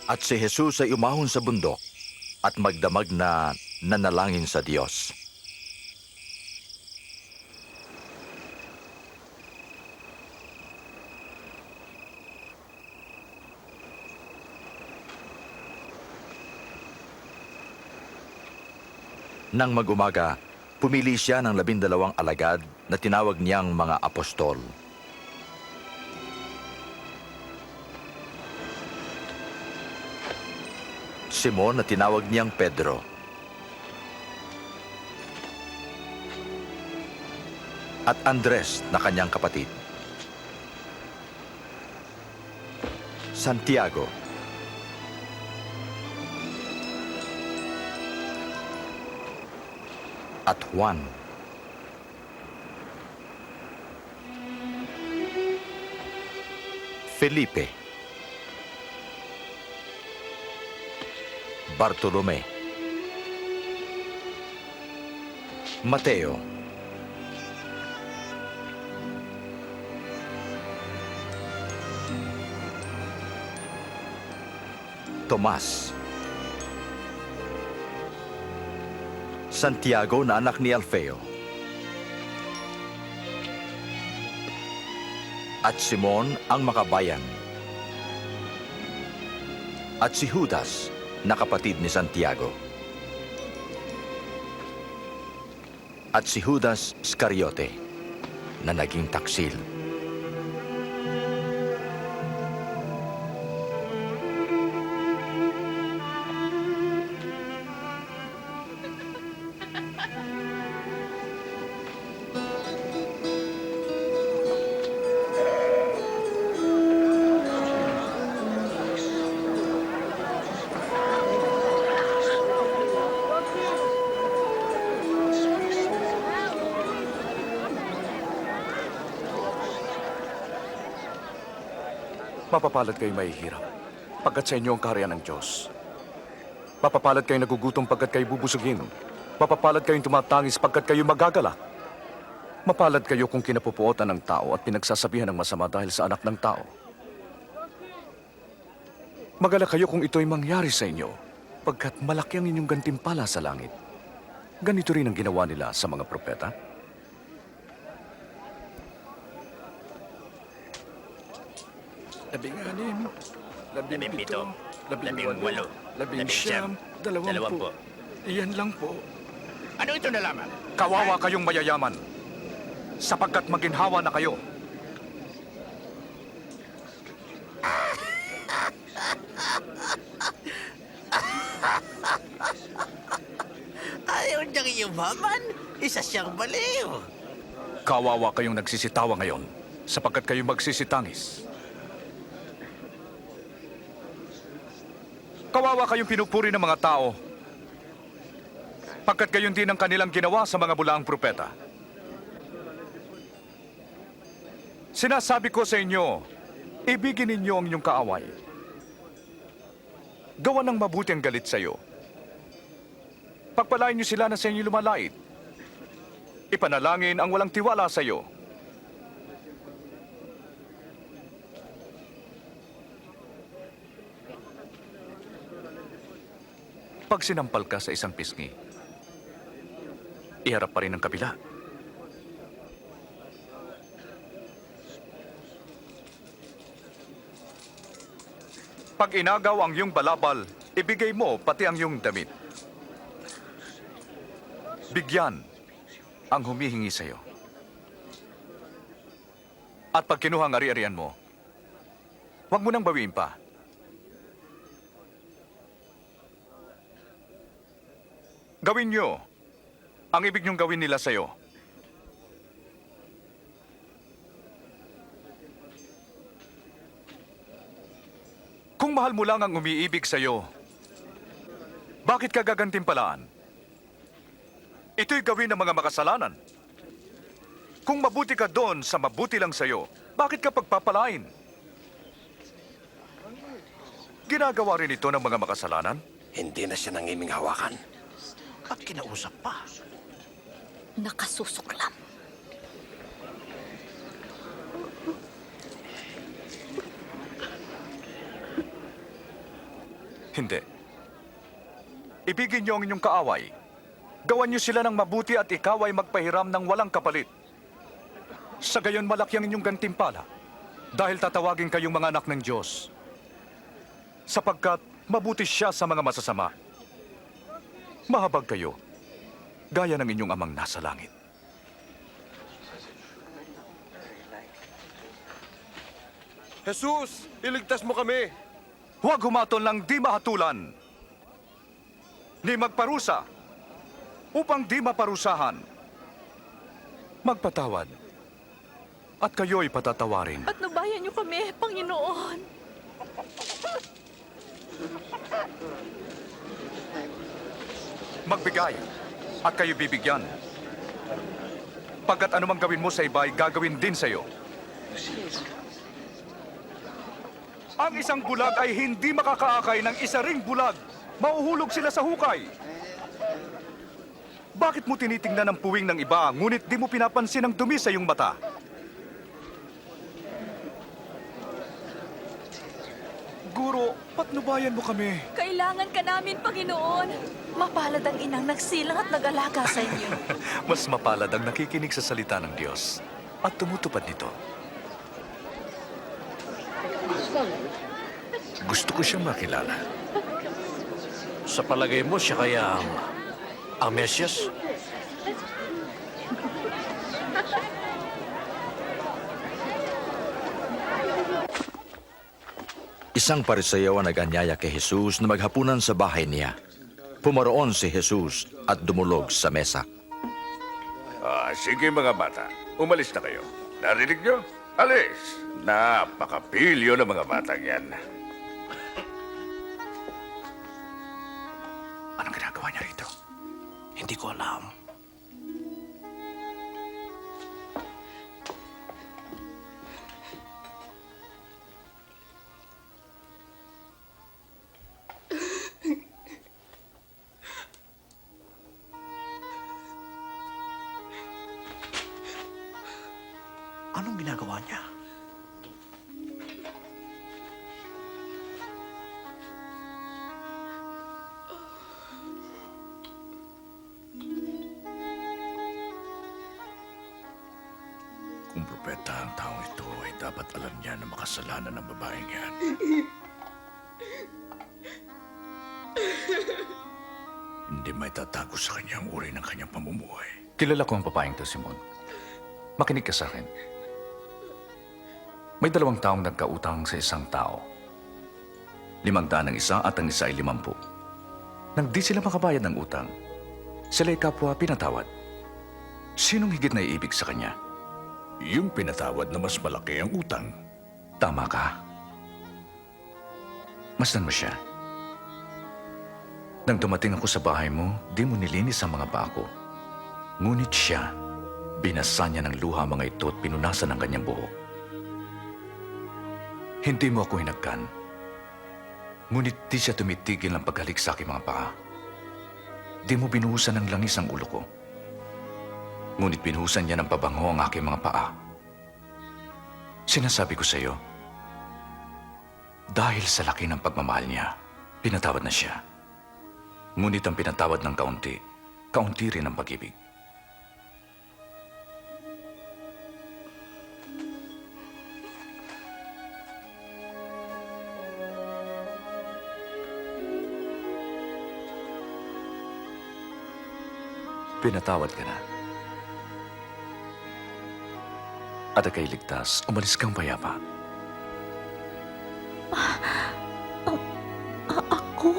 At si Jesus ay umahon sa bundok at magdamag na nanalangin sa Diyos. Nang mag-umaga, pumili siya ng 12 alagad na tinawag niyang mga apostol. Simon na tinawag niyang Pedro. At Andres na kanyang kapatid. Santiago. At Juan. Felipe. Bartolome. Mateo. Tomas. Santiago na anak ni Alfeo. At Simon ang makabayan. At si Judas na kapatid ni Santiago. At si Judas Iscariote na naging taksil. Mapapalad kayo mahihirap, pagkat sa inyo ang kaharian ng Diyos. Mapapalad kayo nagugutom pagkat kayo bubusugin. Mapapalad kayong tumatangis pagkat kayo magagalak. Mapalad kayo kung kinapupuotan ng tao at pinagsasabihan ng masama dahil sa anak ng tao. Magalak kayo kung ito'y mangyari sa inyo, pagkat malaki ang inyong gantimpala sa langit. Ganito rin ang ginawa nila sa mga propeta. 16, 17, 18, 19, 20. Iyan lang po. Ano ito na lamang? Kawawa kayong mayayaman, sapagkat maginhawa na kayo. Ayaw niyang yumaman. Isa siyang baliw. Kawawa kayong nagsisitawa ngayon, sapagkat kayo magsisitangis. Kawawa kayong pinupuri ng mga tao, pagkat gayon din ang kanilang ginawa sa mga bulaang propeta. Sinasabi ko sa inyo, ibigin ninyo ang inyong kaaway. Gawa ng mabuti ang galit sa iyo. Pagpalain niyo sila na sa inyo lumalait. Ipanalangin ang walang tiwala sa iyo. Pag sinampal ka sa isang pisngi, iharap pa rin ang kabila. Pag inagaw ang iyong balabal, ibigay mo pati ang iyong damit. Bigyan ang humihingi sa iyo. At pag kinuha ang ari-arian mo, huwag mo nang bawiin pa. Gawin nyo ang ibig niyong gawin nila sa iyo. Kung mahal mo lang ang umiibig sa iyo, bakit ka gagantimpalaan? Ito'y gawin ng mga makasalanan. Kung mabuti ka doon sa mabuti lang sa iyo, bakit ka pagpapalain? Ginagawa rin ito ng mga makasalanan? Hindi na siya nangiming hawakan. At kinausap pa. Nakasusuklam. Hindi. Ibigin niyo ang inyong kaaway. Gawan niyo sila ng mabuti at ikaw ay magpahiram ng walang kapalit. Sa gayon malaki ang inyong gantimpala dahil tatawagin kayong mga anak ng Diyos. Sapagkat mabuti siya sa mga masasama. Mahabag kayo, gaya ng inyong amang nasa langit. Jesus, iligtas mo kami! Huwag humatol ng di mahatulan, ni magparusa, upang di maparusahan. Magpatawad, at kayo'y patatawarin. Patnubayan niyo kami, Panginoon. Magbigay, at kayo bibigyan. Pagkat anumang gawin mo sa iba ay gagawin din sa iyo. Ang isang bulag ay hindi makakaakay ng isa ring bulag. Mauhulog sila sa hukay. Bakit mo tinitingnan ang puwing ng iba, ngunit di mo pinapansin ang dumi sa iyong mata? Guro, patnubayan mo kami. Kailangan ka namin, Panginoon. Mapalad ang inang nagsilang at nag-alaga sa inyo. Mas mapalad ang nakikinig sa salita ng Diyos at tumutupad nito. Gusto ko siyang makilala. Sa palagay mo, siya kaya ang Mesyas? Isang Pariseyo ang nag-anyaya kay Jesus na maghapunan sa bahay niya. Pumaroon si Jesus at dumulog sa mesa. Sige mga bata, umalis na kayo. Narinig nyo? Alis! Napakapilyo ng mga batang yan. Anong ginagawa niya rito? Hindi ko alam. Anong ginagawa niya? Kung propeta ang taong ito, ay dapat alam niya na makasalanan ng babaeng yan. Hindi may tatago sa kanya ang uri ng kanyang pamumuhay. Kilala ko ang babaeng to, Simon. Makinig ka sa akin. May 2 taong nagkautang sa isang tao. 500 ang isa at ang isa ay 50. Nang di sila makabayad ng utang, sila'y kapwa pinatawad. Sinong higit na iibig sa kanya? Yung pinatawad na mas malaki ang utang. Tama ka. Masdan mo siya. Nang dumating ako sa bahay mo, di mo nilinis ang mga paa ko. Ngunit siya, binasa niya ng luha mga ito at pinunasan ang kanyang buhok. Hindi mo ako hinagkan. Ngunit di siya tumitigil ng paghalik sa aking mga paa. Di mo binuhusan ng langis ang ulo ko. Ngunit binuhusan niya ng pabango ang aking mga paa. Sinasabi ko sa iyo, dahil sa laki ng pagmamahal niya, pinatawad na siya. Ngunit ang pinatawad ng kaunti, kaunti rin ang pag-ibig. Pinatawad ka na. At ika'y ligtas, umalis kang payapa. Ako?